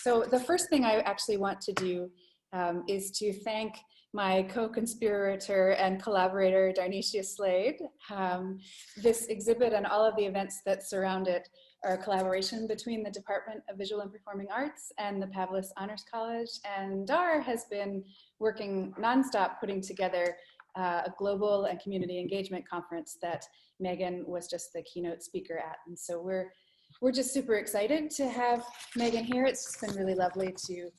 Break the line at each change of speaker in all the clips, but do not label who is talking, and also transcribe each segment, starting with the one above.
So the first thing I actually want to do is to thank my co-conspirator and collaborator, Darnisha Slade. This exhibit and all of the events that surround it are a collaboration between the Department of Visual and Performing Arts and the Pavlis Honors College. And Dar has been working nonstop putting together a global and community engagement conference that Meghan was just the keynote speaker at. And so we're just super excited to have Meghan here. It's just been really lovely to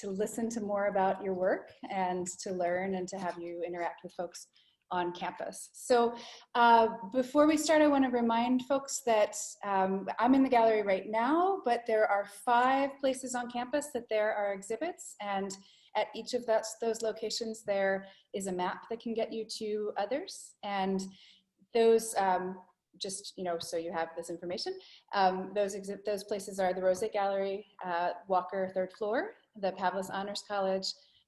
listen to more about your work and to learn and to have you interact with folks on campus. So before we start, I want to remind folks that I'm in the gallery right now, but there are 5 places on campus that there are exhibits, and at each of those locations there is a map that can get you to others. And those, just, you know, so you have this information, those places are the Rosé Gallery, Walker 3rd floor, the Pavlis Honors College,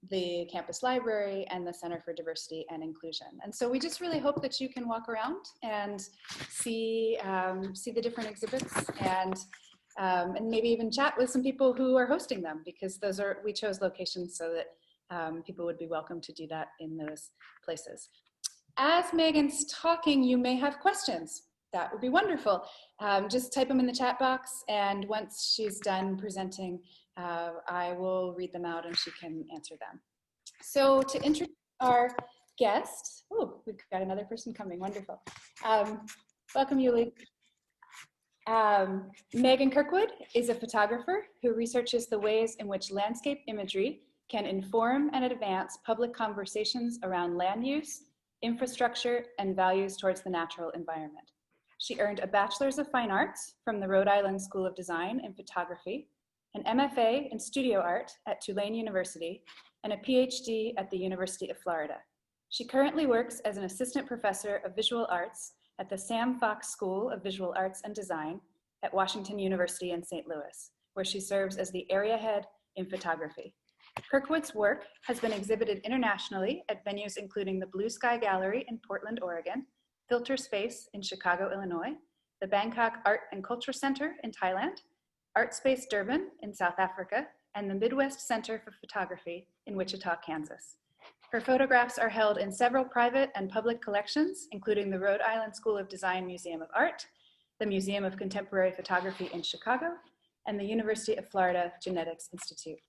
the campus library, and the Center for Diversity and Inclusion. And so we just really hope that you can walk around and see the different exhibits and maybe even chat with some people who are hosting them, because we chose locations so that people would be welcome to do that in those places. As Meghan's talking, you may have questions. That would be wonderful. Just type them in the chat box, and once she's done presenting, I will read them out and she can answer them. So to introduce our guest, oh, we've got another person coming, wonderful. Welcome, Yuli. Meghan Kirkwood is a photographer who researches the ways in which landscape imagery can inform and advance public conversations around land use, infrastructure, and values towards the natural environment. She earned a Bachelor's of Fine Arts from the Rhode Island School of Design and Photography, an MFA in Studio Art at Tulane University, and a PhD at the University of Florida. She currently works as an assistant professor of visual arts at the Sam Fox School of Visual Arts and Design at Washington University in St. Louis, where she serves as the area head in photography. Kirkwood's work has been exhibited internationally at venues including the Blue Sky Gallery in Portland, Oregon, Filter Space in Chicago, Illinois, the Bangkok Art and Culture Center in Thailand, Art Space Durban in South Africa, and the Midwest Center for Photography in Wichita, Kansas. Her photographs are held in several private and public collections, including the Rhode Island School of Design Museum of Art, the Museum of Contemporary Photography in Chicago, and the University of Florida Genetics Institute.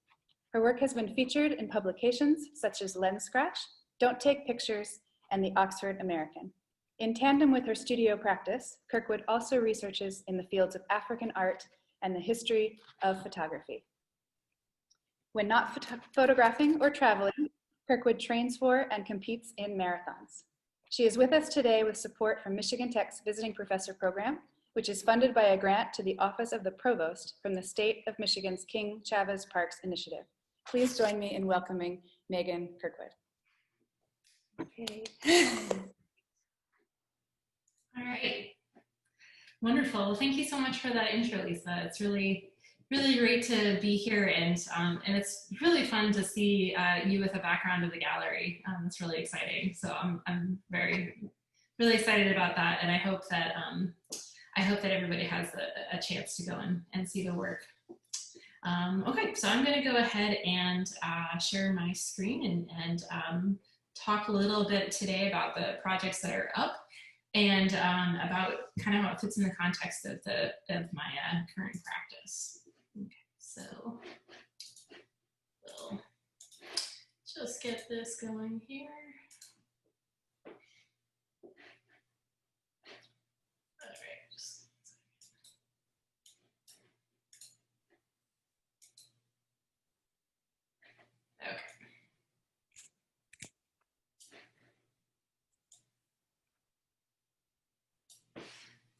Her work has been featured in publications such as Lens Scratch, Don't Take Pictures, and the Oxford American. In tandem with her studio practice, Kirkwood also researches in the fields of African art and the history of photography. When not photographing or traveling, Kirkwood trains for and competes in marathons. She is with us today with support from Michigan Tech's Visiting Professor Program, which is funded by a grant to the Office of the Provost from the State of Michigan's King Chavez Parks Initiative. Please join me in welcoming Meghan Kirkwood.
Okay. All right. Wonderful. Well, thank you so much for that intro, Lisa. It's really great to be here, and it's really fun to see you with a background of the gallery. It's really exciting. So I'm really excited about that, and I hope that everybody has a chance to go and see the work. Okay, so I'm going to go ahead and share my screen and talk a little bit today about the projects that are up, and about kind of how it fits in the context of my current practice. Okay, so we'll just get this going here. All right, just okay.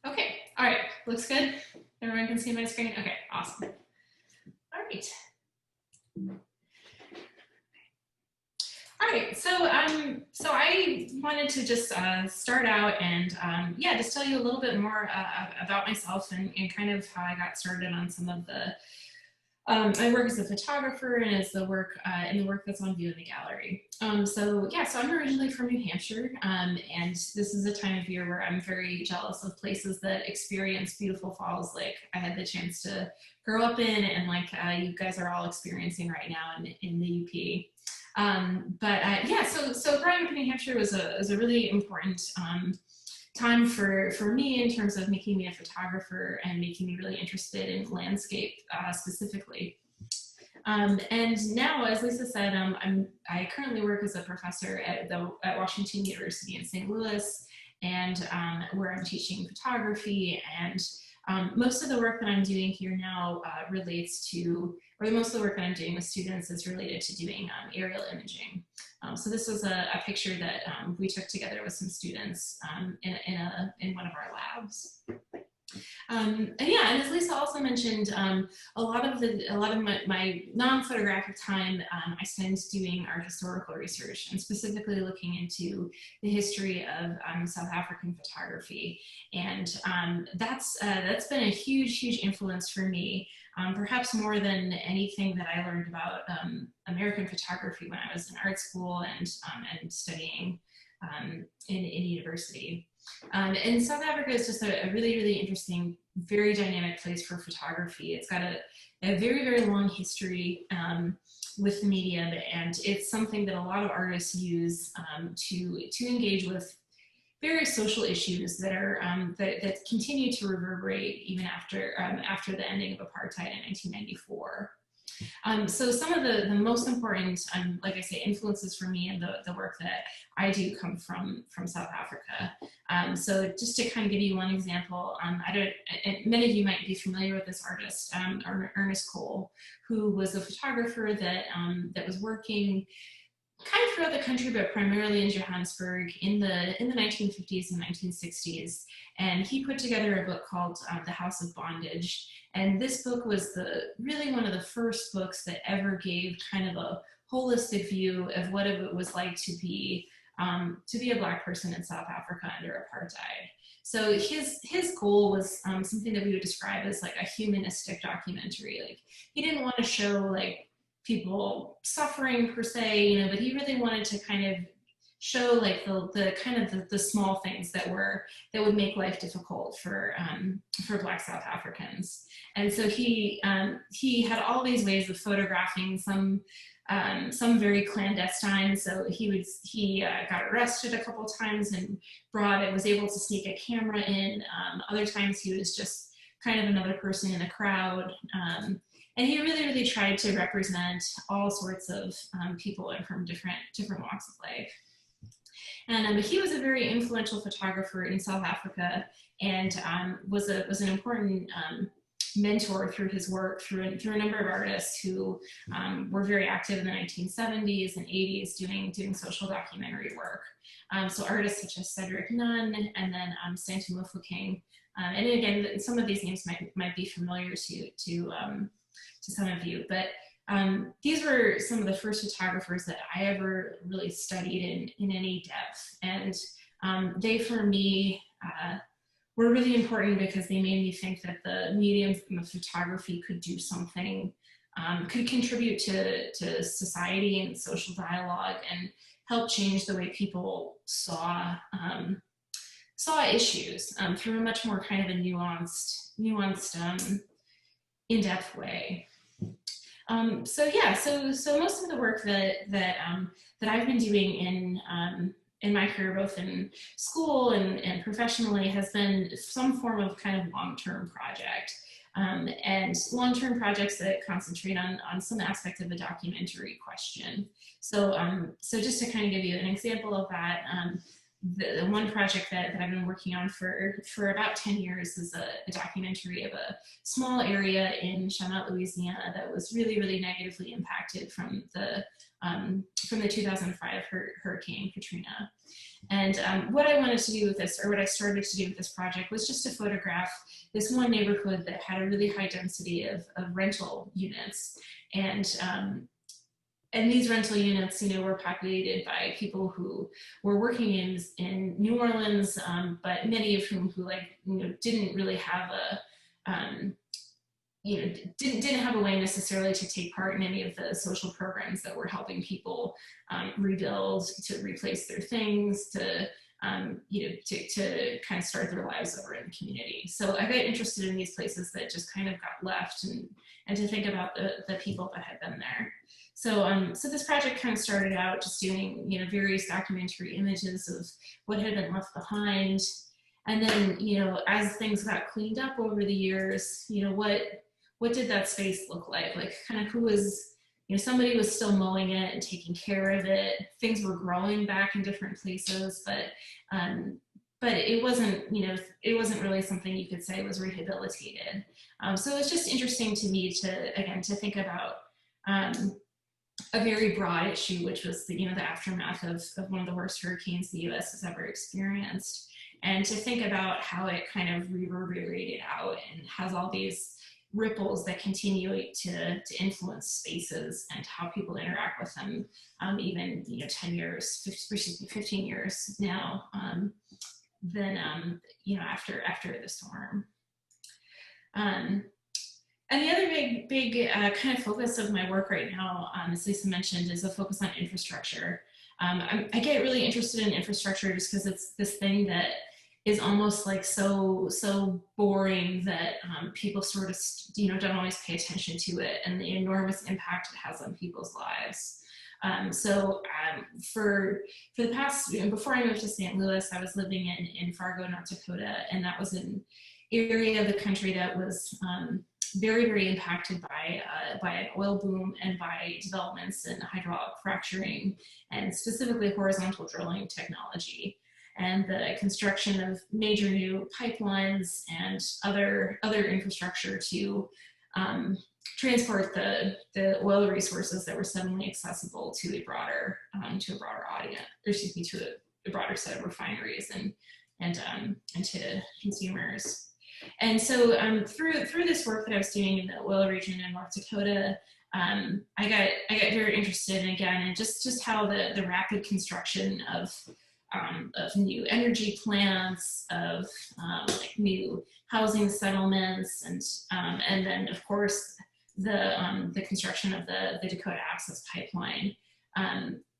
Okay, all right, looks good. Everyone can see my screen? Okay, awesome. All right. All right, so I wanted to just start out and yeah, just tell you a little bit more about myself and kind of how I got started on some of the I work as a photographer and as the work in the work that's on view in the gallery. So I'm originally from New Hampshire, and this is a time of year where I'm very jealous of places that experience beautiful falls like I had the chance to grow up in, and like you guys are all experiencing right now in the UP. So growing up in New Hampshire was a really important time for me in terms of making me a photographer and making me really interested in landscape specifically. And now, as Lisa said, I currently work as a professor at Washington University in St. Louis, and where I'm teaching photography. And most of the work that I'm doing here now relates to, or most of the work that I'm doing with students is related to doing aerial imaging. So this was a picture that we took together with some students in one of our labs. And as Lisa also mentioned, a lot of my non-photographic time I spend doing art historical research, and specifically looking into the history of South African photography. And that's been a huge influence for me, perhaps more than anything that I learned about American photography when I was in art school and studying in university. And South Africa is just a really interesting, very dynamic place for photography. It's got a very long history with the medium, and it's something that a lot of artists use to engage with various social issues that are that continue to reverberate even after the ending of apartheid in 1994. So some of the most important, like I say, influences for me and the work that I do come from South Africa. So just to kind of give you one example, many of you might be familiar with this artist, Ernest Cole, who was a photographer that was working kind of throughout the country, but primarily in Johannesburg in the 1950s and 1960s. And he put together a book called The House of Bondage. And this book was really one of the first books that ever gave kind of a holistic view of what it was like to be a Black person in South Africa under apartheid. So his goal was something that we would describe as like a humanistic documentary. Like, he didn't want to show like people suffering per se, but he really wanted to kind of show like the small things that would make life difficult for Black South Africans. And so he had all these ways of photographing, some very clandestine. So he got arrested a couple times and was able to sneak a camera in. Other times he was just kind of another person in the crowd. And he really tried to represent all sorts of people from different walks of life. And he was a very influential photographer in South Africa, and was an important mentor through his work through a number of artists who were very active in the 1970s and 80s doing social documentary work. So artists such as Cedric Nunn, and then Santu Mofokeng. And again, some of these names might be familiar to some of you, but these were some of the first photographers that I ever really studied in any depth. And they, for me, were really important because they made me think that the medium of photography could do something, could contribute to society and social dialogue, and help change the way people saw issues through a much more kind of a nuanced, in-depth way. So most of the work that I've been doing in my career, both in school and professionally, has been some form of kind of long-term project, and long-term projects that concentrate on some aspect of the documentary question. So just to kind of give you an example of that, the one project that I've been working on for about 10 years is a documentary of a small area in Chaminade, Louisiana, that was really negatively impacted from the 2005 Hurricane Katrina. And what I wanted to do with this, or what I started to do with this project, was just to photograph this one neighborhood that had a really high density of rental units. And these rental units, were populated by people who were working in New Orleans, but many of whom didn't really have didn't have a way necessarily to take part in any of the social programs that were helping people rebuild, to replace their things, to to kind of start their lives over in the community. So I got interested in these places that just kind of got left, and to think about the people that had been there. So so this project kind of started out just doing various documentary images of what had been left behind, and then as things got cleaned up over the years, what did that space look like? Like kind of who was, somebody was still mowing it and taking care of it. Things were growing back in different places, but it wasn't, it wasn't really something you could say was rehabilitated. So it was just interesting to me to think about a very broad issue, which was the aftermath of one of the worst hurricanes the U.S. has ever experienced, and to think about how it kind of reverberated out and has all these ripples that continue to influence spaces and how people interact with them, even 10 years, 15 years now, then after the storm. And the other big kind of focus of my work right now, as Lisa mentioned, is a focus on infrastructure. I get really interested in infrastructure just because it's this thing that is almost like so boring that people sort of don't always pay attention to it, and the enormous impact it has on people's lives. For the past, before I moved to St. Louis, I was living in Fargo, North Dakota, and that was an area of the country that was very, very impacted by an oil boom and by developments in hydraulic fracturing and specifically horizontal drilling technology, and the construction of major new pipelines and other infrastructure to transport the oil resources that were suddenly accessible to a broader audience, or excuse me, to a broader set of refineries and to consumers. And so through this work that I was doing in the oil region in North Dakota, I got very interested in just how the rapid construction of new energy plants, of like new housing settlements, and then of course the construction of the Dakota Access Pipeline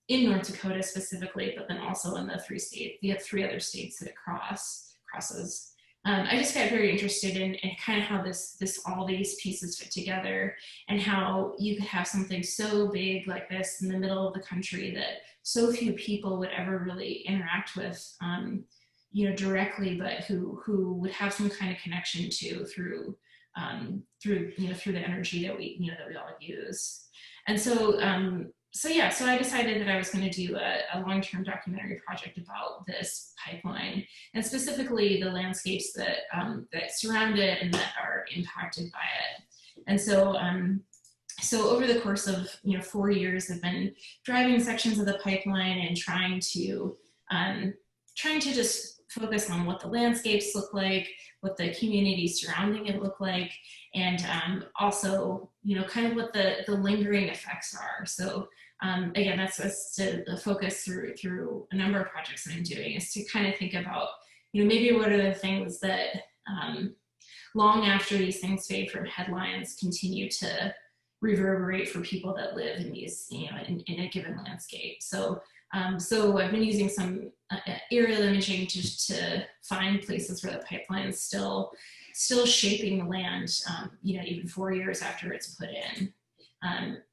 in North Dakota specifically, but then also in the three other states that it crosses. I just got very interested in kind of how all these pieces fit together, and how you could have something so big like this in the middle of the country that so few people would ever really interact with, directly, but who would have some kind of connection to through the energy that we all use. And so so I decided that I was going to do a long-term documentary project about this pipeline, and specifically the landscapes that surround it and that are impacted by it. And so so over the course of 4 years, I've been driving sections of the pipeline and trying to just focus on what the landscapes look like, what the communities surrounding it look like, and also kind of what the lingering effects are. So again, that's the focus through a number of projects that I'm doing, is to kind of think about maybe what are the things that long after these things fade from headlines continue to reverberate for people that live in these in a given landscape. So so I've been using some aerial imaging just to find places where the pipeline is still shaping the land, even 4 years after it's put in.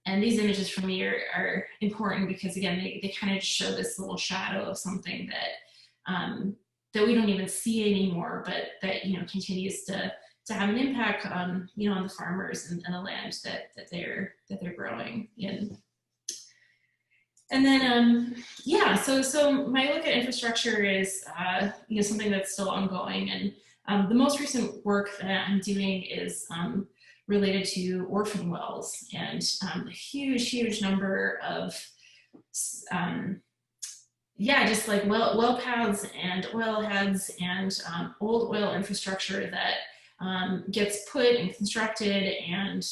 And these images for me are important because, again, they kind of show this little shadow of something that we don't even see anymore, but that continues to have an impact on on the farmers and the land that they're growing in. And then so my look at infrastructure is something that's still ongoing, and the most recent work that I'm doing is related to orphan wells, and a huge number of just like well paths and oil heads and old oil infrastructure that gets put and constructed, and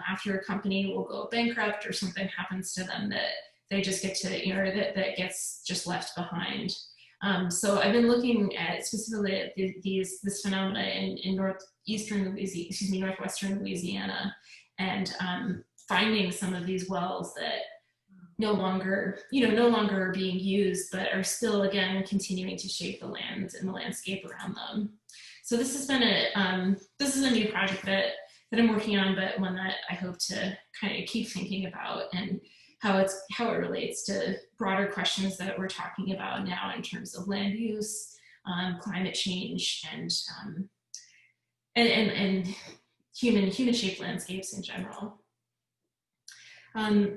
after a company will go bankrupt or something happens to them, that they just get to that gets just left behind. So I've been looking at specifically at this phenomena in northwestern Louisiana, and finding some of these wells that no longer are being used, but are still, again, continuing to shape the land and the landscape around them. So this has been this is a new project that I'm working on, but one that I hope to kind of keep thinking about, and how it relates to broader questions that we're talking about now in terms of land use, climate change, and human-shaped landscapes in general.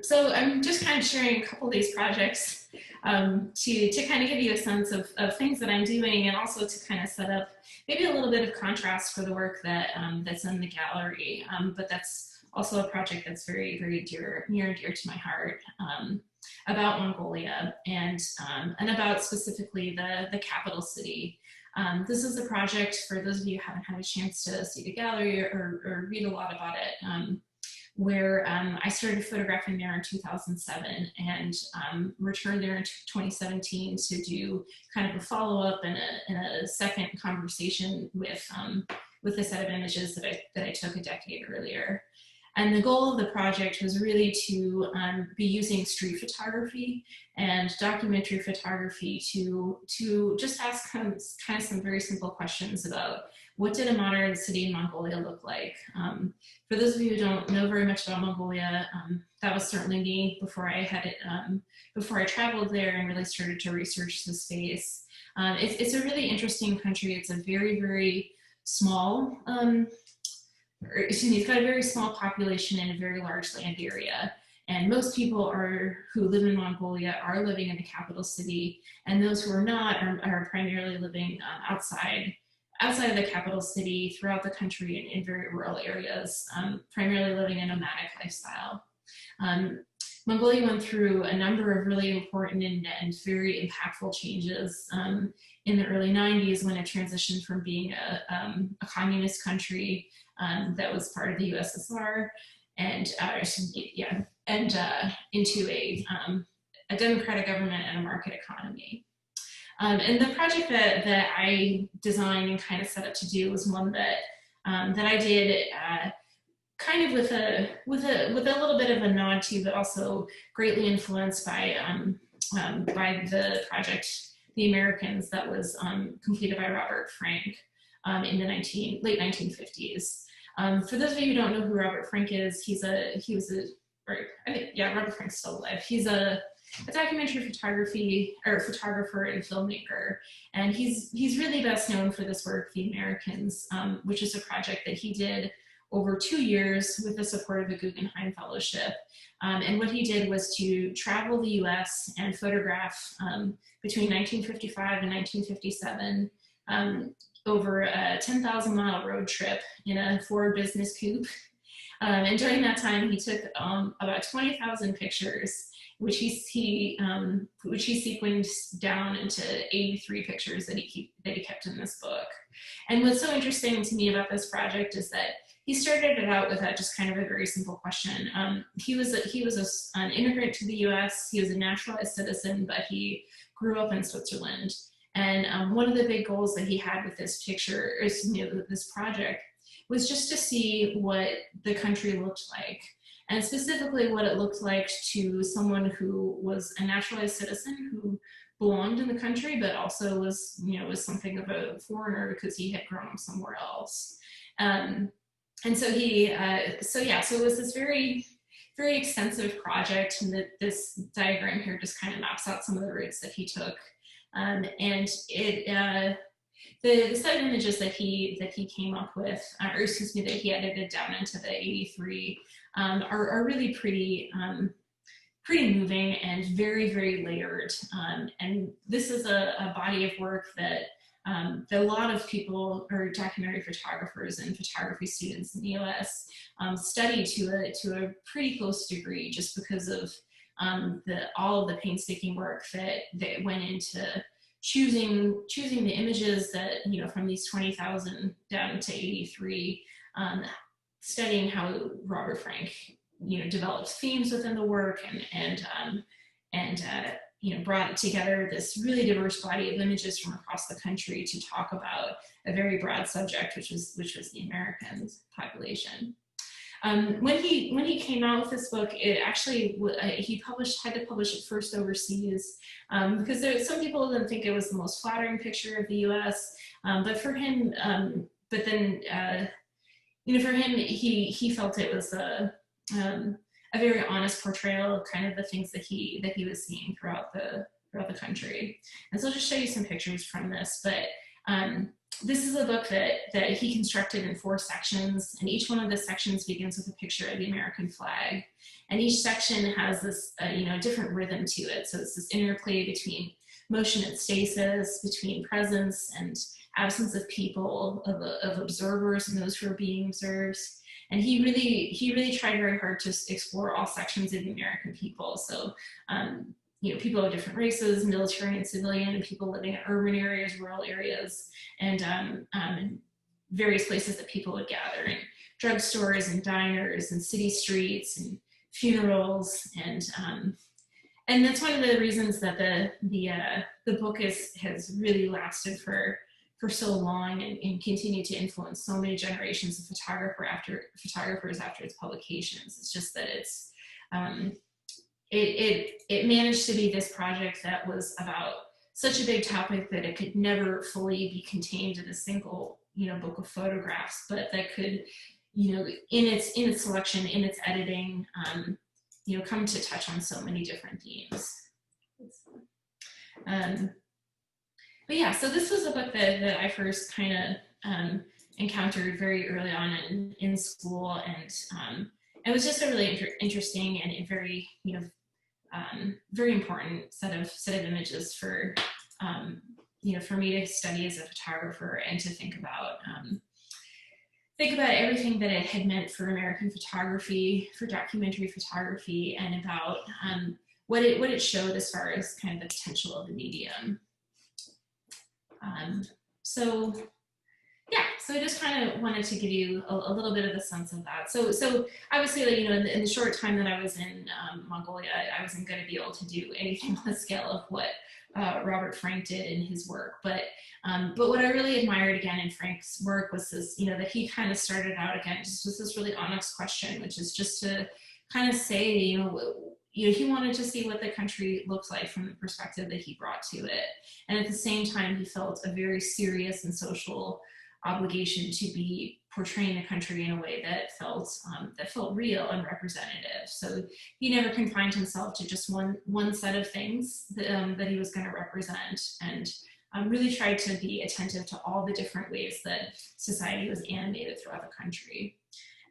So I'm just kind of sharing a couple of these projects to kind of give you a sense of things that I'm doing, and also to kind of set up maybe a little bit of contrast for the work that that's in the gallery. But that's also a project that's very, very near and dear to my heart, about Mongolia, and about specifically the capital city. This is a project, for those of you who haven't had a chance to see the gallery or read a lot about it, where I started photographing there in 2007, and returned there in 2017 to do kind of a follow-up and a second conversation with a set of images that I took a decade earlier. And the goal of the project was really to be using street photography and documentary photography to just ask kind of some very simple questions about what did a modern city in Mongolia look like. For those of you who don't know very much about Mongolia, that was certainly me before I traveled there and really started to research the space. It's a really interesting country. It's a very, very small, it's got a very small population in a very large land area. And most people who live in Mongolia are living in the capital city, and those who are not are primarily living outside of the capital city, throughout the country, in very rural areas, primarily living a nomadic lifestyle. Mongolia went through a number of really important and very impactful changes in the early 90s, when it transitioned from being a communist country that was part of the USSR, and into a democratic government and a market economy. And the project that I designed and kind of set up to do was one that I did kind of with a little bit of a nod to, but also greatly influenced by the project The Americans, that was completed by Robert Frank in the late 1950s. For those of you who don't know who Robert Frank is, Robert Frank's still alive. He's a documentary photographer and filmmaker, and he's really best known for this work, The Americans, which is a project that he did over 2 years with the support of a Guggenheim Fellowship. And what he did was to travel the US and photograph between 1955 and 1957 over a 10,000-mile road trip in a Ford business coupe. And during that time, he took about 20,000 pictures, which he sequenced down into 83 pictures that he kept in this book. And what's so interesting to me about this project is that he started it out with just kind of a very simple question. He was an immigrant to the U.S. He was a naturalized citizen, but he grew up in Switzerland. And one of the big goals that he had with this this project, was just to see what the country looked like, and specifically what it looked like to someone who was a naturalized citizen who belonged in the country, but also was something of a foreigner because he had grown up somewhere else. And so so it was this very, very extensive project, and this diagram here just kind of maps out some of the routes that he took. And the set of images that he came up with, that he edited down into the 83, are really pretty moving and very, very layered. And this is a body of work that a lot of people, or documentary photographers and photography students in the US, study to a pretty close degree, just because of all of the painstaking work that went into choosing the images that, from these 20,000 down to 83, studying how Robert Frank, developed themes within the work, and brought together this really diverse body of images from across the country to talk about a very broad subject, which was the American population. When he came out with this book, it actually he had to publish it first overseas because some people didn't think it was the most flattering picture of the U.S. But for him, for him, he felt it was a very honest portrayal of kind of the things that he was seeing throughout the country. And so I'll just show you some pictures from this, but. This is a book that he constructed in 4 sections, and each one of the sections begins with a picture of the American flag. And each section has this, different rhythm to it. So it's this interplay between motion and stasis, between presence and absence of people, of observers and those who are being observed. And he really tried very hard to explore all sections of the American people. So, people of different races, military and civilian, and people living in urban areas, rural areas, and various places that people would gather in drugstores and diners and city streets and funerals. And that's one of the reasons that the book has really lasted for so long and continued to influence so many generations of photographers after its publications. It's just that it's it managed to be this project that was about such a big topic that it could never fully be contained in a single, book of photographs, but that could, in its selection, in its editing, come to touch on so many different themes. But yeah, so this was a book that I first kind of encountered very early on in school, and it was just a really interesting and very, very important set of images for, for me to study as a photographer and to think about everything that it had meant for American photography, for documentary photography, and about what it showed as far as kind of the potential of the medium. So I just kind of wanted to give you a little bit of a sense of that. So obviously, in the short time that I was in Mongolia, I wasn't going to be able to do anything on the scale of what Robert Frank did in his work. But what I really admired again in Frank's work was this, that he kind of started out again just with this really honest question, which is just to kind of say, he wanted to see what the country looked like from the perspective that he brought to it. And at the same time, he felt a very serious and social obligation to be portraying the country in a way that felt real and representative. So he never confined himself to just one set of things that he was going to represent, and really tried to be attentive to all the different ways that society was animated throughout the country.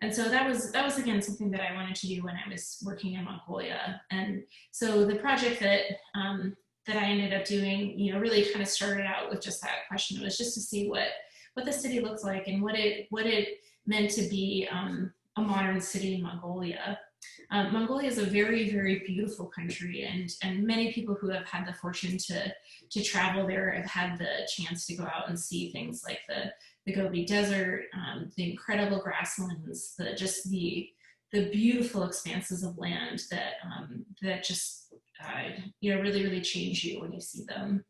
And so that was again something that I wanted to do when I was working in Mongolia. And so the project that I ended up doing, really kind of started out with just that question. It was just to see what the city looks like and what it meant to be a modern city in Mongolia. Mongolia is a very, very beautiful country, and many people who have had the fortune to travel there have had the chance to go out and see things like the Gobi Desert, the incredible grasslands, the beautiful expanses of land that just really, really change you when you see them.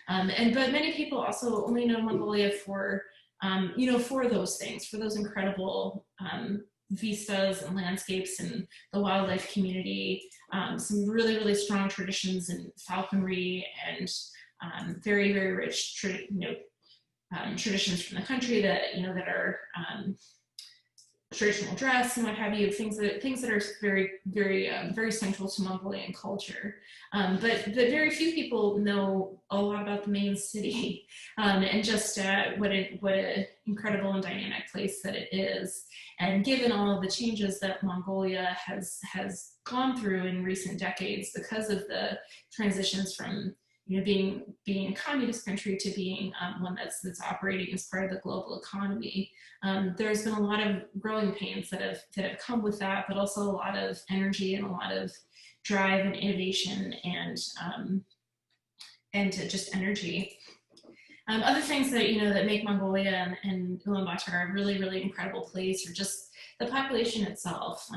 But many people also only know Mongolia for those things, for those incredible vistas and landscapes and the wildlife community, some really, really strong traditions in falconry and very, very rich traditions from the country that that are traditional dress and what have you, things that are very, very, very central to Mongolian culture. But very few people know a lot about the main city and just what an incredible and dynamic place that it is. And given all of the changes that Mongolia has gone through in recent decades because of the transitions from being a communist country to being one that's operating as part of the global economy. There's been a lot of growing pains that have come with that, but also a lot of energy and a lot of drive and innovation and just energy. Other things that, that make Mongolia and Ulaanbaatar a really, really incredible place are just the population itself.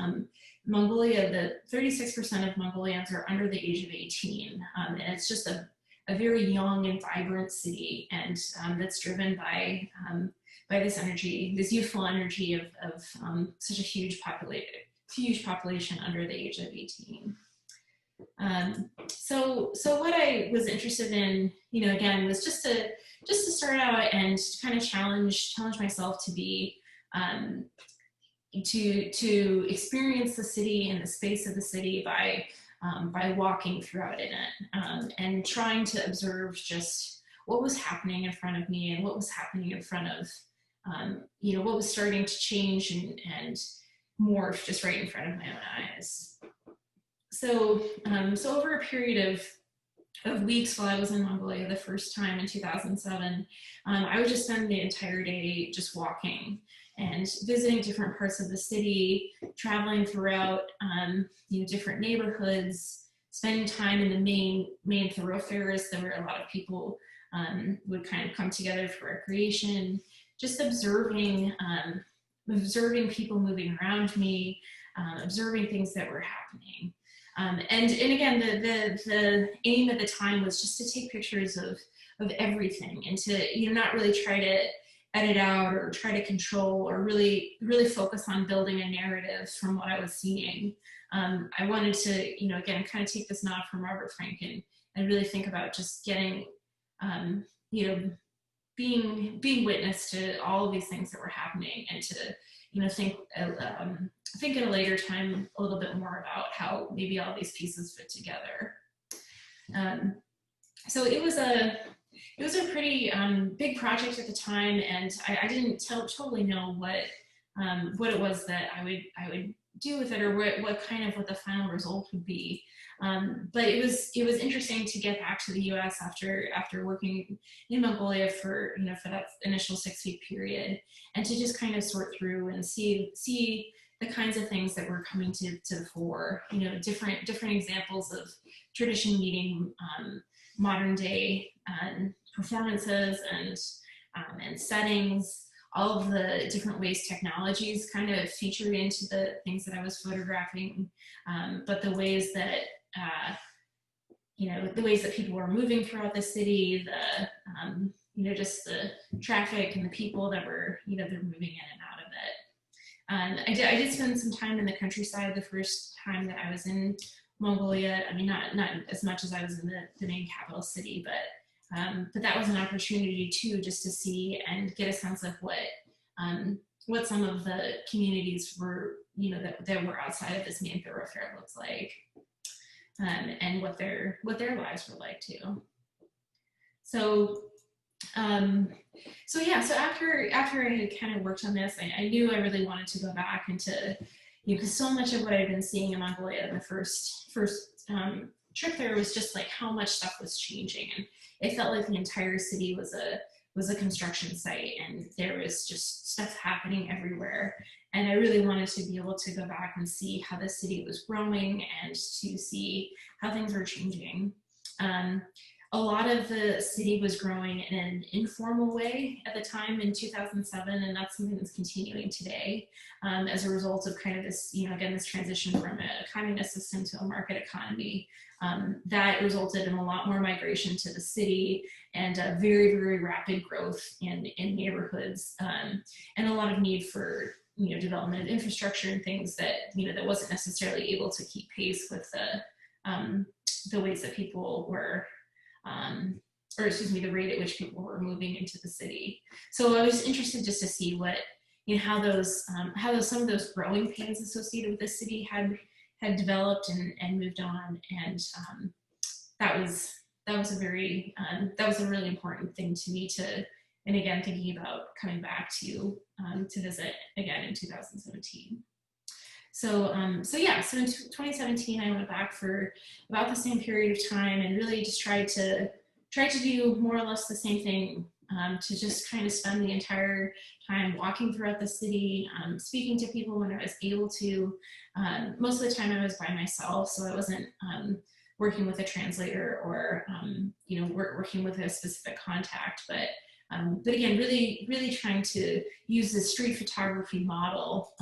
Mongolia, the 36% of Mongolians are under the age of 18, and it's just a very young and vibrant city, and that's driven by this energy, this youthful energy of such a huge population under the age of 18. So what I was interested in, again, was just to start out and kind of challenge myself to be to experience the city and the space of the city by walking throughout in it, and trying to observe just what was happening in front of me and what was happening in front of what was starting to change and morph just right in front of my own eyes. So over a period of weeks while I was in Mongolia the first time in 2007, I would just spend the entire day just walking and visiting different parts of the city, traveling throughout different neighborhoods, spending time in the main thoroughfares that where a lot of people would kind of come together for recreation, just observing people moving around me, observing things that were happening. And again, the aim at the time was just to take pictures of everything and to not really try to edit out or try to control or really focus on building a narrative from what I was seeing. I wanted to again kind of take this nod from Robert Frank and really think about just getting being witness to all of these things that were happening, and to think at a later time a little bit more about how maybe all these pieces fit together. So it was a pretty big project at the time, and I didn't totally know what it was that I would do with it, or what the final result would be. But it was interesting to get back to the U.S. after working in Mongolia for that initial 6-week period, and to just kind of sort through and see the kinds of things that were coming to the fore. Different examples of tradition meeting modern day performances and settings. All of the different ways technologies kind of featured into the things that I was photographing, but the ways that people were moving throughout the city, just the traffic and the people that were they're moving in and out of it. I did spend some time in the countryside the first time that I was in Mongolia. I mean, not as much as I was in the main capital city, but that was an opportunity too, just to see and get a sense of what some of the communities were, that were outside of this main thoroughfare looks like, and what their lives were like too. So after I had kind of worked on this, I knew I really wanted to go back into, because so much of what I'd been seeing in Mongolia in the first trip there was just like how much stuff was changing, and it felt like the entire city was a construction site, and there was just stuff happening everywhere. And I really wanted to be able to go back and see how the city was growing and to see how things were changing. A lot of the city was growing in an informal way at the time in 2007, and that's something that's continuing today as a result of kind of this, again, this transition from a communist system to a market economy. That resulted in a lot more migration to the city and a very, very rapid growth in neighborhoods, and a lot of need for development of infrastructure and things that that wasn't necessarily able to keep pace with the ways that people were, the rate at which people were moving into the city. So I was interested just to see what how some of those growing pains associated with the city had developed and moved on, and that was a really important thing to me to, and again thinking about coming back to visit again in 2017. So in 2017 I went back for about the same period of time, and really just tried to do more or less the same thing, to just kind of spend the entire time walking throughout the city, speaking to people when I was able to. Most of the time I was by myself, so I wasn't working with a translator or you know, working with a specific contact. But again, really trying to use the street photography model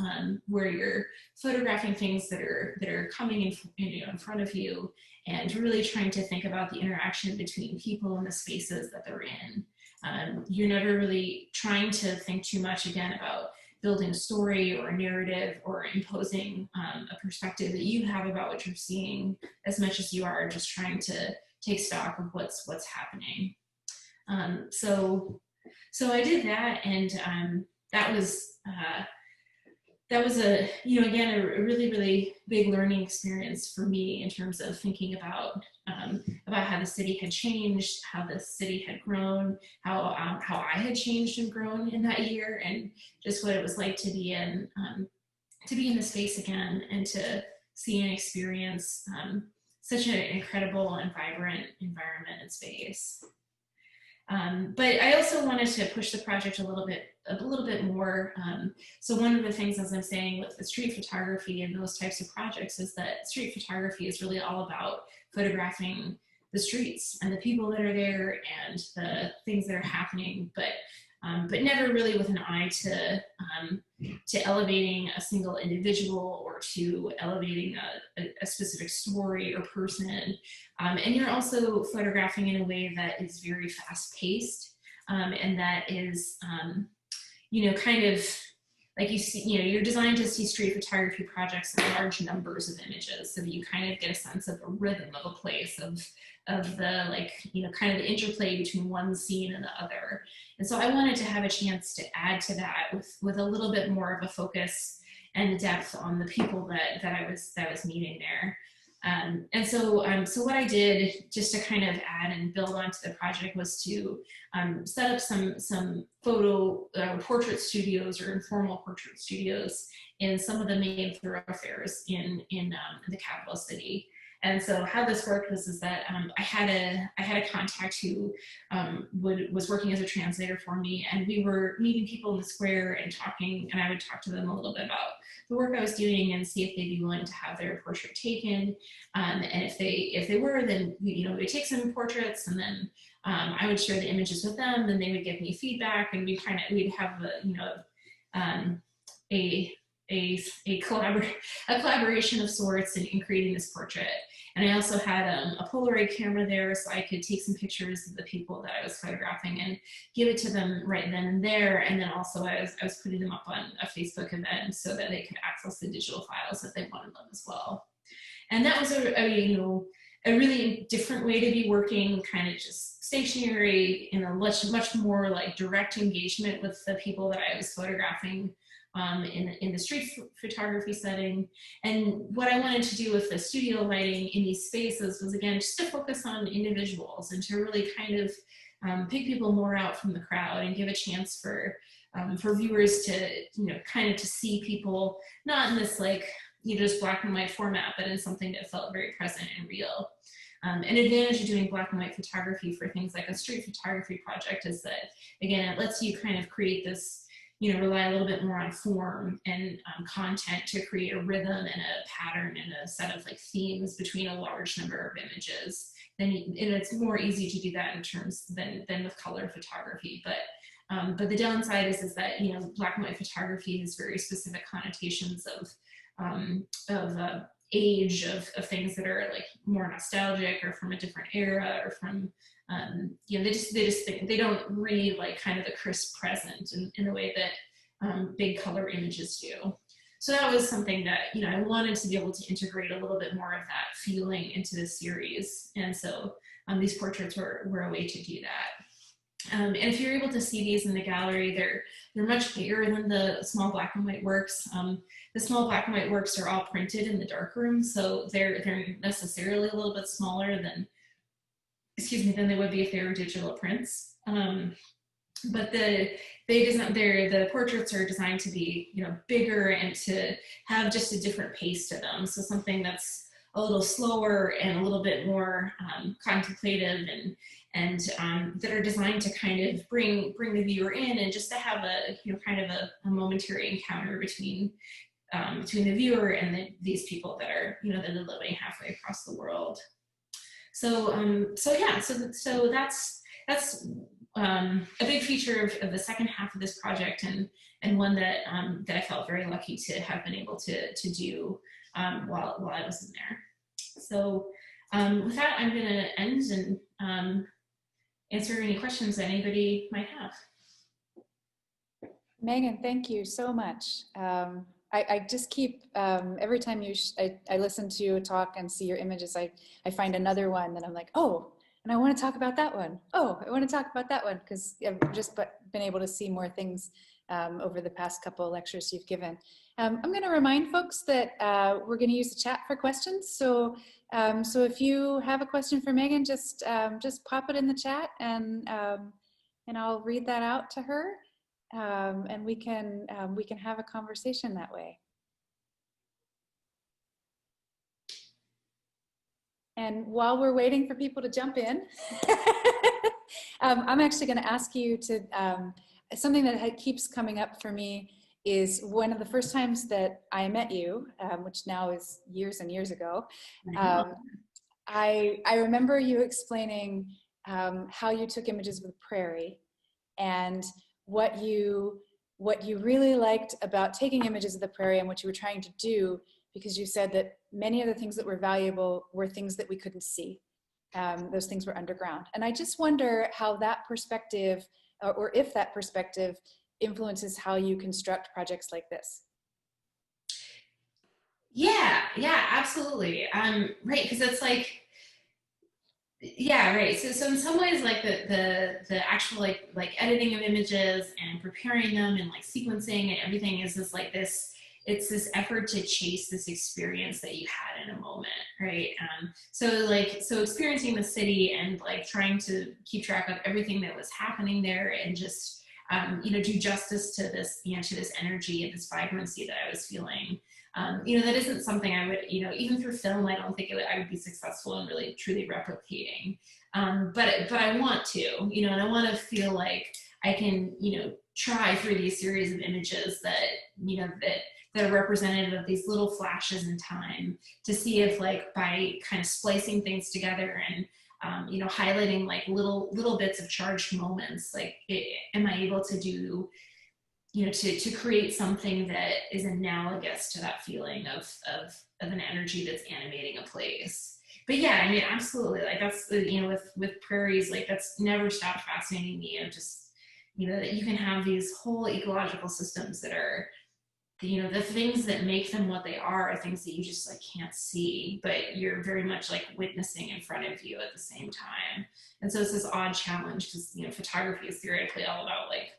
where you're photographing things that are coming in front of you, and really trying to think about the interaction between people and the spaces that they're in. You're never really trying to think too much, again, about building a story or a narrative or imposing a perspective that you have about what you're seeing, as much as you are just trying to take stock of what's happening. So I did that, and that was a, you know, again, a really big learning experience for me in terms of thinking about how the city had changed, how the city had grown, how I had changed and grown in that year, and just what it was like to be in the space again, and to see and experience such an incredible and vibrant environment and space. But I also wanted to push the project a little bit more. So one of the things, as I'm saying, with the street photography and those types of projects, is that street photography is really all about photographing the streets and the people that are there and the things that are happening, but never really with an eye to elevating a single individual or to elevating a specific story or person. And you're also photographing in a way that is very fast-paced, and that is, you know, kind of like, you see, you know, you're designed to see street photography projects in large numbers of images, so that you kind of get a sense of the rhythm of a place, of the, like, you know, kind of the interplay between one scene and the other. And so I wanted to have a chance to add to that with a little bit more of a focus and depth on the people that I was meeting there. And so what I did, just to kind of add and build onto the project, was to set up some photo portrait studios, or informal portrait studios, in some of the main thoroughfares in the capital city. And so how this worked was that I had a contact who was working as a translator for me, and we were meeting people in the square and talking, and I would talk to them a little bit about the work I was doing and see if they'd be willing to have their portrait taken. And if they were, then we would take some portraits, and then I would share the images with them, and they would give me feedback, and we'd have a collaboration of sorts in creating this portrait. And I also had a Polaroid camera there, so I could take some pictures of the people that I was photographing and give it to them right then and there. And then also I was putting them up on a Facebook event so that they could access the digital files if they wanted them as well. And that was a really different way to be working, kind of just stationary, in a much more like direct engagement with the people that I was photographing in the street photography setting. And what I wanted to do with the studio lighting in these spaces was, again, just to focus on individuals and to really kind of pick people more out from the crowd and give a chance for viewers to, kind of to see people, not in this like, just black and white format, but in something that felt very present and real. An advantage of doing black and white photography for things like a street photography project is that, again, it lets you kind of create this, rely a little bit more on form and content to create a rhythm and a pattern and a set of like themes between a large number of images. And it's more easy to do that in terms than with color photography. But the downside is that, black and white photography has very specific connotations of age, of things that are like more nostalgic or from a different era, or from they don't read like kind of the crisp present in the way that big color images do. So that was something that I wanted to be able to integrate a little bit more of that feeling into the series, and so these portraits were a way to do that. And if you're able to see these in the gallery, they're much bigger than the small black and white works. The small black and white works are all printed in the darkroom, so they're necessarily a little bit smaller than they would be if they were digital prints. But the portraits are designed to be bigger and to have just a different pace to them. So something that's a little slower and a little bit more contemplative, and that are designed to kind of bring the viewer in, and just to have a kind of a momentary encounter between the viewer and these people that are that are living halfway across the world. So yeah, so that's a big feature of the second half of this project, and one that that I felt very lucky to have been able to do while I was in there. So with that, I'm going to end and answer any questions that anybody might have.
Megan, thank you so much. I just keep, every time I listen to you talk and see your images, I find another one that I'm like, oh, and I want to talk about that one. Oh, I want to talk about that one, because I've just been able to see more things over the past couple of lectures you've given. I'm going to remind folks that we're going to use the chat for questions. So, so if you have a question for Megan, just pop it in the chat, and I'll read that out to her, and we can have a conversation that way. And while we're waiting for people to jump in, I'm actually going to ask you to, something that keeps coming up for me is one of the first times that I met you, which now is years and years ago. I remember you explaining how you took images of the prairie, and what you really liked about taking images of the prairie, and what you were trying to do, because you said that many of the things that were valuable were things that we couldn't see. Those things were underground. And I just wonder how that perspective, or if that perspective, influences how you construct projects like this.
Yeah, absolutely. Right, because it's like, yeah, right. So in some ways, like the actual like editing of images and preparing them and like sequencing and everything is just like this. It's this effort to chase this experience that you had in a moment, right? So experiencing the city and like trying to keep track of everything that was happening there, and just do justice to this, to this energy and this vibrancy that I was feeling. That isn't something I would, even through film, I don't think I would be successful in really truly replicating. But I want to, and I want to feel like I can, try through these series of images that, that are representative of these little flashes in time, to see if, like, by kind of splicing things together and highlighting like little bits of charged moments, like am I able to do, to create something that is analogous to that feeling of an energy that's animating a place. But yeah, I mean, absolutely, like that's, with prairies, like that's never stopped fascinating me, of just, that you can have these whole ecological systems that are, the things that make them what they are things that you just like can't see, but you're very much like witnessing in front of you at the same time. And so it's this odd challenge, because photography is theoretically all about like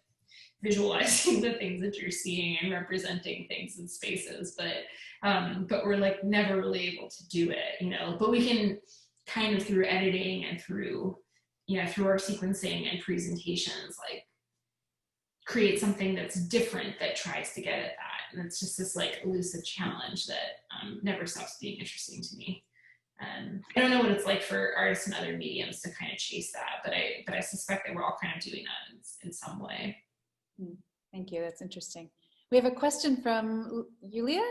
visualizing the things that you're seeing and representing things in spaces, but we're like never really able to do it, but we can kind of, through editing and through our sequencing and presentations, like create something that's different that tries to get at that. And it's just this like elusive challenge that never stops being interesting to me. I don't know what it's like for artists in other mediums to kind of chase that, but I suspect that we're all kind of doing that in some way.
Thank you, that's interesting. We have a question from Yulia.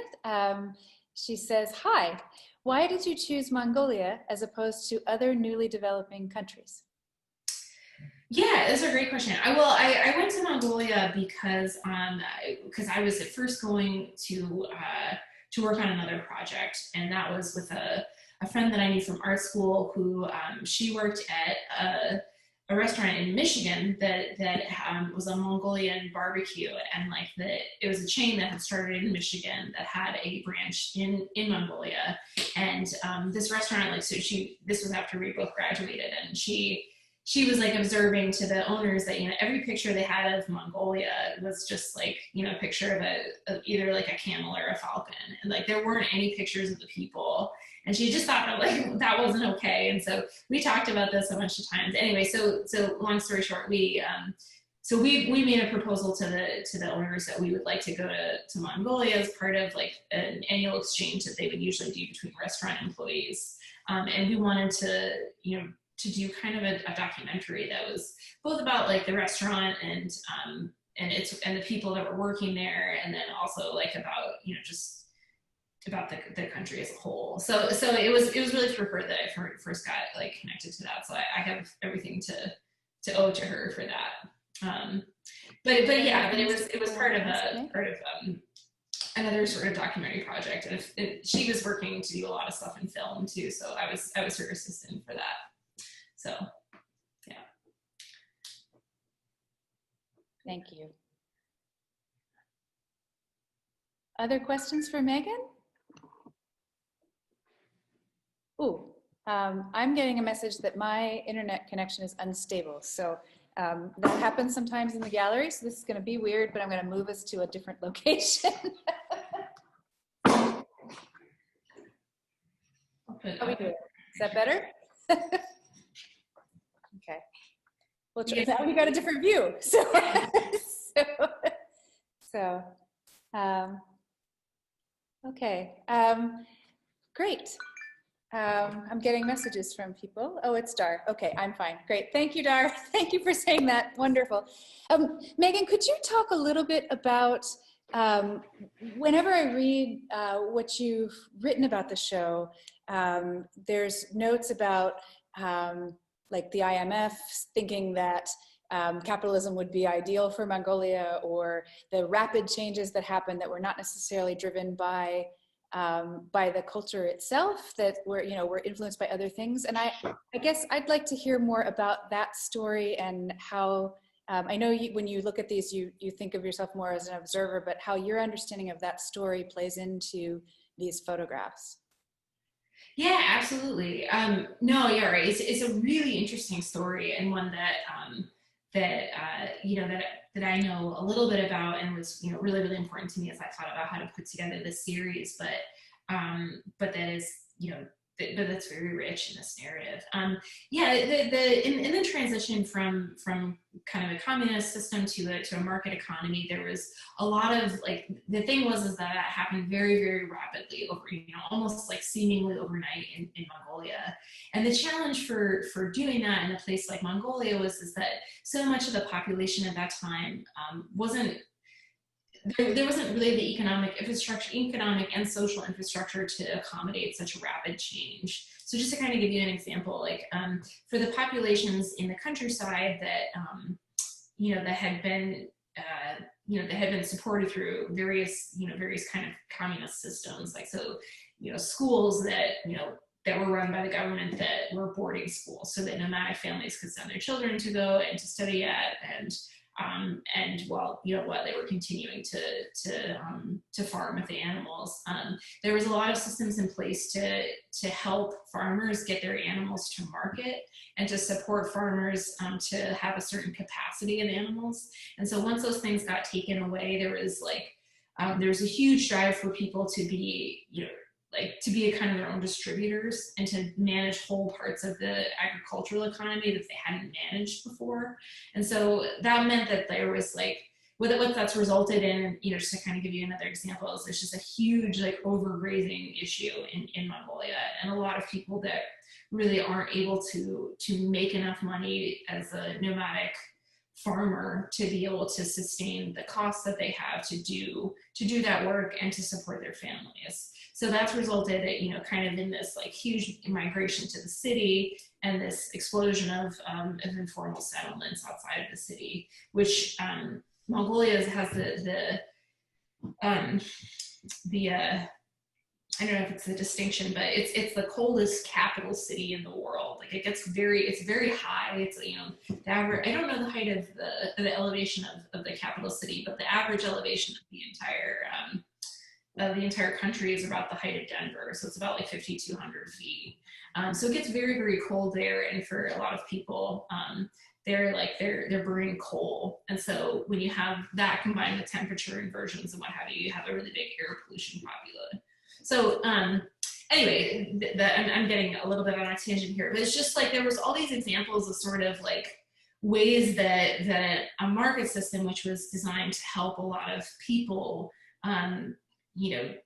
She says, hi, why did you choose Mongolia as opposed to other newly developing countries?
Yeah, that's a great question. I went to Mongolia because I was at first going to work on another project, and that was with a friend that I knew from art school, who she worked at a restaurant in Michigan that was a Mongolian barbecue, and like it was a chain that had started in Michigan that had a branch in Mongolia, and this restaurant, like, so this was after we both graduated, and she was like observing to the owners that, every picture they had of Mongolia was just like, a picture of either like a camel or a falcon. And like, there weren't any pictures of the people. And she just thought that like, that wasn't okay. And so we talked about this a bunch of times. Anyway, so long story short, we made a proposal to the owners that we would like to go to Mongolia as part of like an annual exchange that they would usually do between restaurant employees. And we wanted to, to do kind of a documentary that was both about like the restaurant and the people that were working there, and then also like about, just the country as a whole. So it was really through her that I first got like connected to that. So I have everything to owe to her for that. But it was part of another sort of documentary project, and she was working to do a lot of stuff in film too. So I was her assistant for that. So yeah.
Thank you. Other questions for Megan? Ooh, I'm getting a message that my internet connection is unstable. So that happens sometimes in the gallery. So this is going to be weird, but I'm going to move us to a different location. How we doing? Is that better? Okay. Well, now we got a different view. Okay. Great. I'm getting messages from people. Oh, it's Dar. Okay, I'm fine. Great. Thank you, Dar. Thank you for saying that. Wonderful. Megan, could you talk a little bit about, whenever I read what you've written about the show, there's notes about like the IMF thinking that capitalism would be ideal for Mongolia, or the rapid changes that happened that were not necessarily driven by the culture itself, that were influenced by other things. And I guess I'd like to hear more about that story and how, I know when you look at these, you think of yourself more as an observer, but how your understanding of that story plays into these photographs.
Yeah, absolutely. No, yeah, right. It's a really interesting story, and one that that I know a little bit about, and was really, really important to me as I thought about how to put together this series. But that is but that's very rich in this narrative. Yeah, in the transition from kind of a communist system to a market economy, there was a lot of the thing was that happened very, very rapidly over almost like seemingly overnight in Mongolia. And the challenge for doing that in a place like Mongolia is that so much of the population at that time there wasn't really the economic and social infrastructure to accommodate such rapid change. So just to kind of give you an example, for the populations in the countryside that had been supported through various kind of communist systems, schools that were run by the government that were boarding schools, so that nomadic families could send their children to go and to study at, and while they were continuing to farm with the animals, there was a lot of systems in place to help farmers get their animals to market, and to support farmers to have a certain capacity of animals. And so once those things got taken away, there was a huge drive for people to be to be a kind of their own distributors, and to manage whole parts of the agricultural economy that they hadn't managed before. And so that meant that there was what that's resulted in, just to kind of give you another example, is there's just a huge overgrazing issue in Mongolia, and a lot of people that really aren't able to make enough money as a nomadic farmer to be able to sustain the costs that they have to do that work and to support their families. So that's resulted in, kind of in this huge migration to the city, and this explosion of informal settlements outside of the city, which Mongolia has I don't know if it's the distinction, but it's the coldest capital city in the world. It's very high. It's the average. I don't know the height of the elevation of the capital city, but the average elevation of the entire country is about the height of Denver. So it's about 5,200 feet. So it gets very, very cold there, and for a lot of people, they're burning coal. And so when you have that combined with temperature inversions and what have you, you have a really big air pollution problem. So anyway, I'm getting a little bit on a tangent here, but it's just there was all these examples of sort of ways that a market system, which was designed to help a lot of people,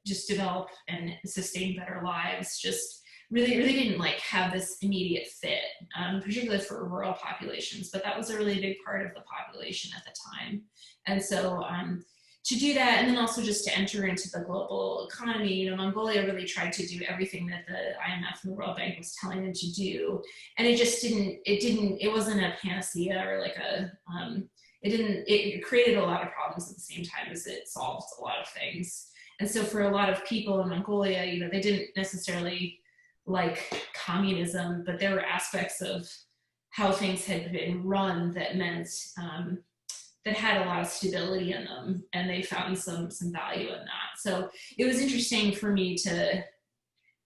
just develop and sustain better lives, just really didn't have this immediate fit, particularly for rural populations. But that was a really big part of the population at the time. And so to do that, and then also just to enter into the global economy. You know, Mongolia really tried to do everything that the IMF and the World Bank was telling them to do, and it just it wasn't a panacea or like a, it created a lot of problems at the same time as it solved a lot of things. And so for a lot of people in Mongolia, you know, they didn't necessarily like communism, but there were aspects of how things had been run that meant, that had a lot of stability in them, and they found some value in that. So it was interesting for me to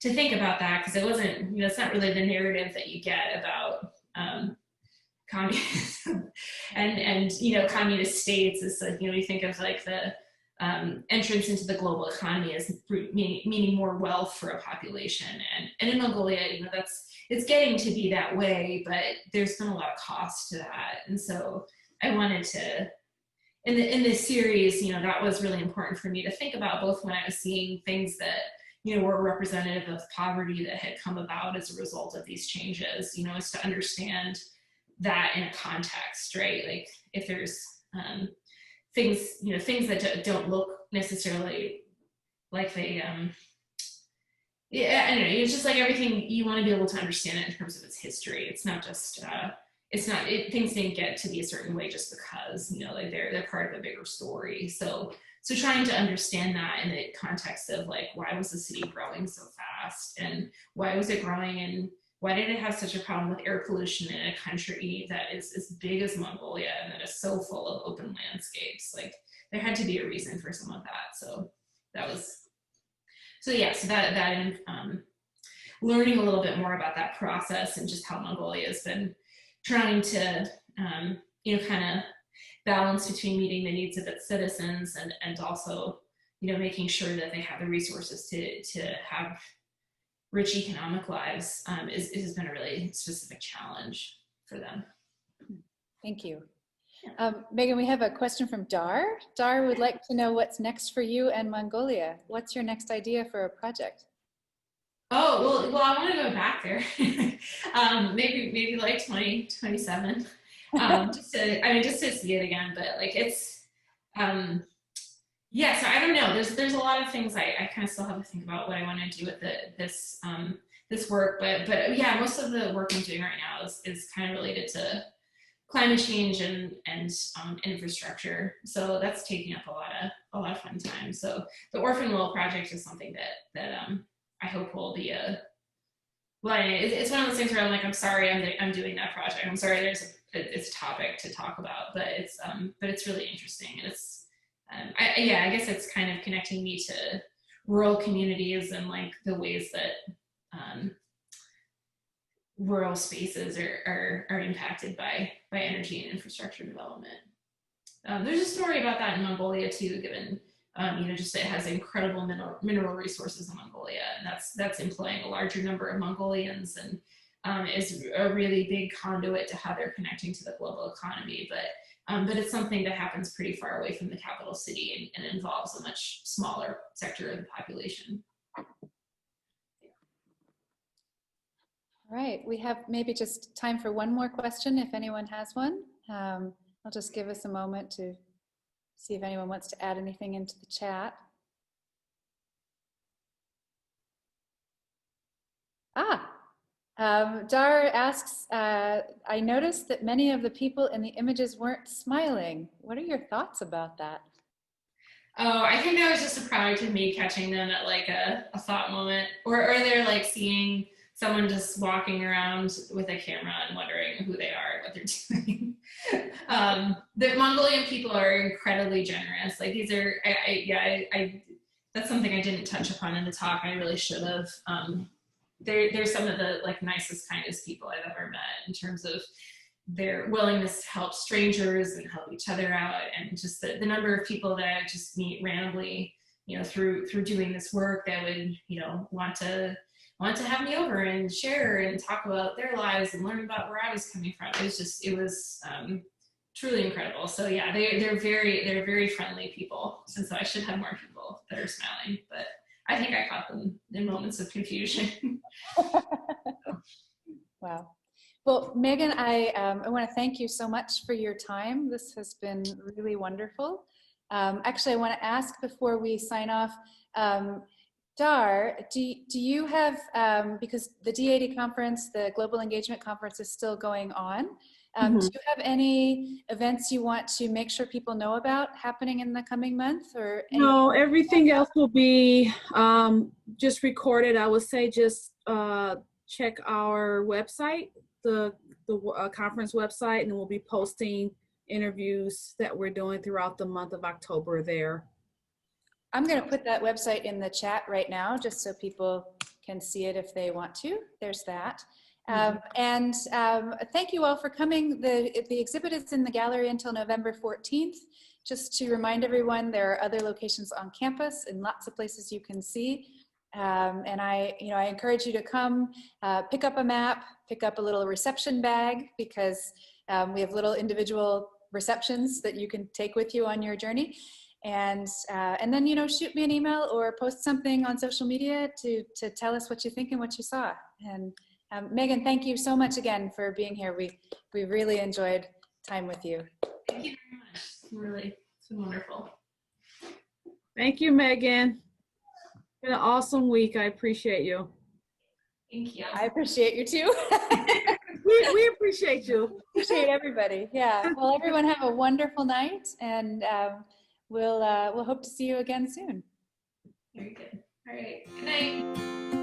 think about that, because it wasn't, you know, it's not really the narrative that you get about communism and you know, communist states. Is like, you know, you think of like the entrance into the global economy as meaning more wealth for a population, and in Mongolia, you know, it's getting to be that way, but there's been a lot of cost to that. And so I wanted to, in this series, you know, that was really important for me to think about, both when I was seeing things that, you know, were representative of poverty that had come about as a result of these changes, you know, is to understand that in a context, right? Like if there's things, you know, things that don't look necessarily like they, yeah, I don't know, it's just like everything, you want to be able to understand it in terms of its history. It's not just, things didn't get to be a certain way just because, you know, like they're part of a bigger story. So trying to understand that in the context of like, why was the city growing so fast, and why was it growing, and why did it have such a problem with air pollution in a country that is as big as Mongolia and that is so full of open landscapes? Like there had to be a reason for some of that. So that learning a little bit more about that process and just how Mongolia has been trying to, you know, kind of balance between meeting the needs of its citizens and also, you know, making sure that they have the resources to have rich economic lives, has been a really specific challenge for them.
Thank you. Megan, we have a question from Dar. Dar would like to know what's next for you and Mongolia. What's your next idea for a project?
Oh, well, I want to go back there. Maybe like 2027. Just to see it again. But like it's, yeah. So I don't know. There's a lot of things I kind of still have to think about what I want to do with this work. But yeah, most of the work I'm doing right now is kind of related to climate change and infrastructure. So that's taking up a lot of fun time. So the Orphan Will project is something that I hope will be it's one of those things where I'm like, I'm sorry, I'm doing that project. I'm sorry, it's a topic to talk about, but it's really interesting, and it's I guess it's kind of connecting me to rural communities and like the ways that rural spaces are impacted by energy and infrastructure development. There's a story about that in Mongolia too, given you know, just it has incredible mineral resources in Mongolia, and that's employing a larger number of Mongolians, and is a really big conduit to how they're connecting to the global economy. But it's something that happens pretty far away from the capital city and involves a much smaller sector of the population.
All right, we have maybe just time for one more question if anyone has one. I'll just give us a moment to see if anyone wants to add anything into the chat. Dar asks, I noticed that many of the people in the images weren't smiling. What are your thoughts about that?
Oh, I think that was just a product of me catching them at like a thought moment, or they're like seeing someone just walking around with a camera and wondering who they are and what they're doing. The Mongolian people are incredibly generous. Like these are, that's something I didn't touch upon in the talk. I really should have. They're some of the like nicest, kindest people I've ever met in terms of their willingness to help strangers and help each other out, and just the number of people that I just meet randomly, you know, through doing this work that would, you know, want to have me over and share and talk about their lives and learn about where I was coming from. It was truly incredible. So yeah, they're very friendly people, and so I should have more people that are smiling, but I think I caught them in moments of confusion.
Wow. Well, Megan, I want to thank you so much for your time. This has been really wonderful. Actually, I want to ask before we sign off, Dar, do you have, because the D80 conference, the Global Engagement Conference is still going on, do you have any events you want to make sure people know about happening in the coming month, or
No, everything else will be just recorded. I would say just check our website, the conference website, and we'll be posting interviews that we're doing throughout the month of October there.
I'm going to put that website in the chat right now, just so people can see it if they want to. There's that. And thank you all for coming. The exhibit is in the gallery until November 14th. Just to remind everyone, there are other locations on campus and lots of places you can see. And I encourage you to come, pick up a map, pick up a little reception bag, because we have little individual receptions that you can take with you on your journey. And then, shoot me an email or post something on social media to tell us what you think and what you saw. And Meghan, thank you so much again for being here. We really enjoyed time with you.
Thank you very much. It's been wonderful.
Thank you, Meghan. It's been an awesome week. I appreciate you.
Thank you.
I appreciate you too.
we appreciate you.
Appreciate everybody. Yeah. Well, everyone have a wonderful night, and we'll hope to see you again soon.
Very good. All right. Good night.